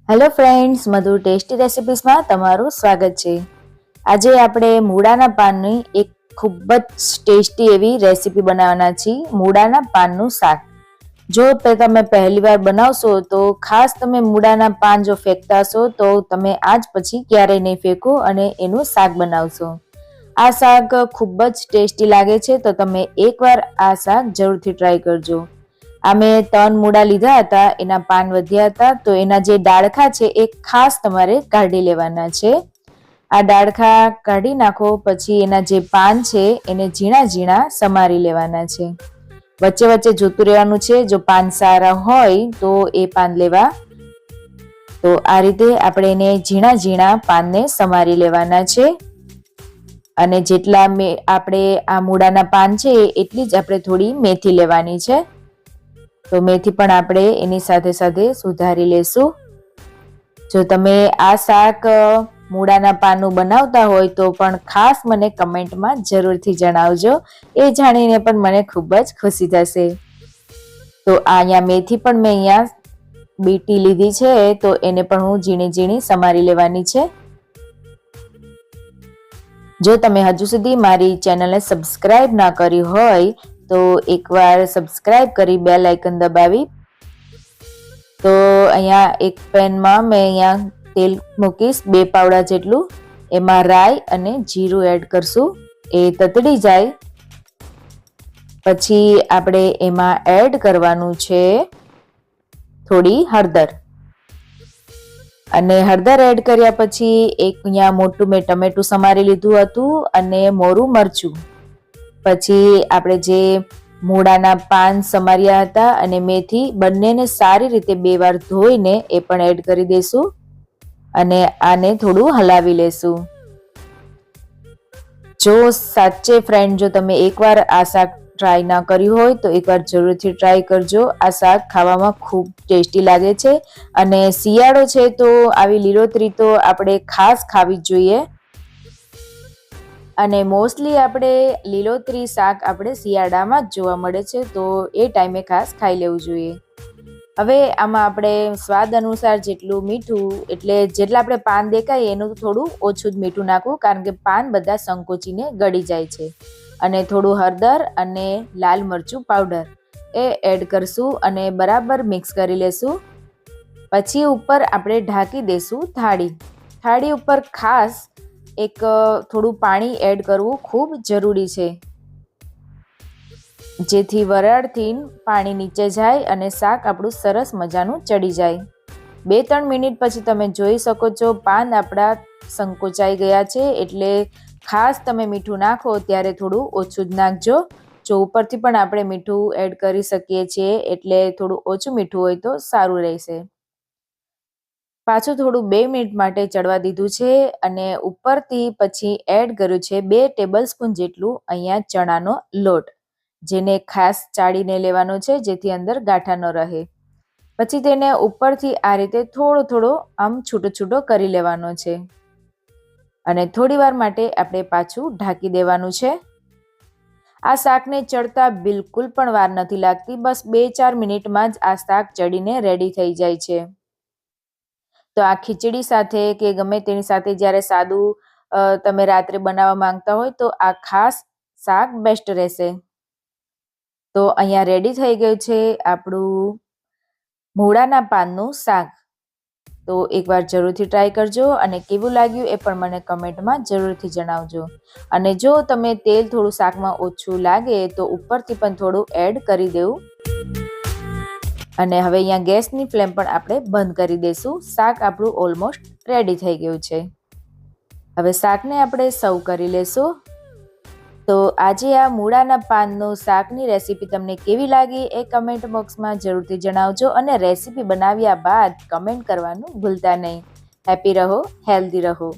Hello friends, મધુ tasty રેસિપીસમાં તમારું સ્વાગત છે। આજે આપણે મૂળાના પાનની એક ખૂબ જ ટેસ્ટી એવી રેસિપી બનાવવાના છીએ, મૂળાના પાનનું શાક। જો તમે પહેલી વાર બનાવશો તો ખાસ તમે મૂળાના પાન જો ફેંકતા હશો તો તમે આજ પછી ક્યારેય નહીં ફેંકો અને એનું શાક બનાવશો। આ શાક ખૂબ જ ટેસ્ટી લાગે છે, તો તમે એકવાર આ શાક જરૂરથી ટ્રાય કરજો। આ મેં 3 મૂળા લીધા હતા, એના પાન વધ્યા હતા, તો એના જે ડાળખા છે એ ખાસ તમારે કાઢી લેવાના છે। આ ડાળખા કાઢી નાખો, પછી એના જે પાન છે એને ઝીણા ઝીણા સમારી લેવાના છે। વચ્ચે વચ્ચે જોતું રહેવાનું છે, જો પાન સારા હોય તો એ પાન લેવા। તો આ રીતે આપણે એને ઝીણા ઝીણા પાનને સમારી લેવાના છે। અને જેટલા આપણે આ મૂળાના પાન છે એટલી જ આપણે થોડી મેથી લેવાની છે, તો મેથી પણ આપણે એની સાથે સાથે સુધારી લેશું। જો તમે આ શાક મૂળાના પાનનું બનાવતા હોય તો પણ ખાસ મને કમેન્ટમાં જરૂરથી જણાવજો, એ જાણીને પણ મને ખૂબ જ ખુશી થશે। તો અહીંયા મેથી પણ મેં અહીંયા બીટી લીધી છે, તો એને પણ હું ઝીણી ઝીણી સમારી લેવાની છે। જો તમે હજુ સુધી મારી ચેનલને સબસ્ક્રાઇબ ના કરી હોય તો એકવાર સબસ્ક્રાઇબ કરી બેલ આઇકન દબાવી। તો અહીંયા એક પેનમાં મેં અહીંયા તેલ મૂકીશ 2 પાવડા જેટલું, એમાં રાઈ અને જીરું એડ કરશું। એ તતડી જાય પછી આપણે એમાં એડ કરવાનું છે થોડી હળદર, અને હળદર એડ કર્યા પછી એક અહીંયા મોટું મેં ટમેટું સમારી લીધું હતું અને મોરું મરચું, પછી આપણે જે મૂળાના પાન સમાર્યા હતા અને મેથી બંનેને સારી રીતે 2 વાર ધોઈને એ પણ એડ કરી દઈશું અને આને થોડું હલાવી લેશું। જો સાચે ફ્રેન્ડ, જો તમે એકવાર આ શાક ટ્રાય ના કર્યું હોય તો એકવાર જરૂરથી ટ્રાય કરજો। આ શાક ખાવામાં ખૂબ ટેસ્ટી લાગે છે અને શિયાળો છે તો આવી લીલોતરી તો આપણે ખાસ ખાવી જ જોઈએ, અને મોસ્ટલી આપણે લીલોતરી શાક આપણે શિયાળામાં જ જોવા મળે છે, તો એ ટાઈમે ખાસ ખાઈ લેવું જોઈએ। હવે આમાં આપણે સ્વાદ અનુસાર જેટલું મીઠું, એટલે જેટલા આપણે પાન દેખાય એનું થોડું ઓછું જ મીઠું નાખવું, કારણ કે પાન બધા સંકોચીને ગળી જાય છે। અને થોડું હળદર અને લાલ મરચું પાવડર એ એડ કરશું અને બરાબર મિક્સ કરી લેશું। પછી ઉપર આપણે ઢાંકી દેશું થાળી ઉપર ખાસ એક થોડું પાણી એડ કરવું ખૂબ જરૂરી છે, જેથી વરાળથી પાણી નીચે જાય અને શાક આપણું સરસ મજાનું ચડી જાય। 2-3 મિનિટ પછી તમે જોઈ શકો છો પાન આપણા સંકોચાઈ ગયા છે, એટલે ખાસ તમે મીઠું નાખો ત્યારે થોડું ઓછું જ નાખજો। જો ઉપરથી પણ આપણે મીઠું એડ કરી શકીએ છીએ, એટલે થોડું ઓછું મીઠું હોય તો સારું રહેશે। પાછું થોડું 2 મિનિટ માટે ચડવા દીધું છે અને ઉપરથી પછી એડ કર્યું છે 2 ટેબલસ્પૂન જેટલું અહીંયા ચણાનો લોટ, જેને ખાસ ચાળીને લેવાનો છે જેથી અંદર ગાંઠા ન રહે। પછી તેને ઉપરથી આ રીતે થોડો આમ છૂટો કરી લેવાનો છે અને થોડી વાર માટે આપણે પાછું ઢાંકી દેવાનું છે। આ શાકને ચડતા બિલકુલ પણ વાર નથી લાગતી, બસ 2-4 મિનિટમાં જ આ શાક ચડીને રેડી થઈ જાય છે। તો આ ખીચડી સાથે કે ગમે તેની સાથે જ્યારે સાદું તમે રાત્રે બનાવવા માંગતા હોય તો આ ખાસ શાક બેસ્ટ રહેશે। તો અહીંયા રેડી થઈ ગયું છે આપણું મૂળાના પાનનું શાક। તો એકવાર જરૂરથી ટ્રાય કરજો અને કેવું લાગ્યું એ પણ મને કમેન્ટમાં જરૂરથી જણાવજો। અને જો તમે તેલ થોડું શાકમાં ઓછું લાગે તો ઉપરથી પણ થોડું એડ કરી દેવું। અને હવે અહીંયા ગેસની ફ્લેમ પણ આપણે બંધ કરી દઈશું। શાક આપણું ઓલમોસ્ટ રેડી થઈ ગયું છે। હવે શાકને આપણે સર્વ કરી લેશું। તો આજે આ મૂળાના પાનનું શાકની રેસીપી તમને કેવી લાગી એ કમેન્ટ બોક્સમાં જરૂરથી જણાવજો, અને રેસીપી બનાવ્યા બાદ કમેન્ટ કરવાનું ભૂલતા નહીં। હેપી રહો, હેલ્ધી રહો।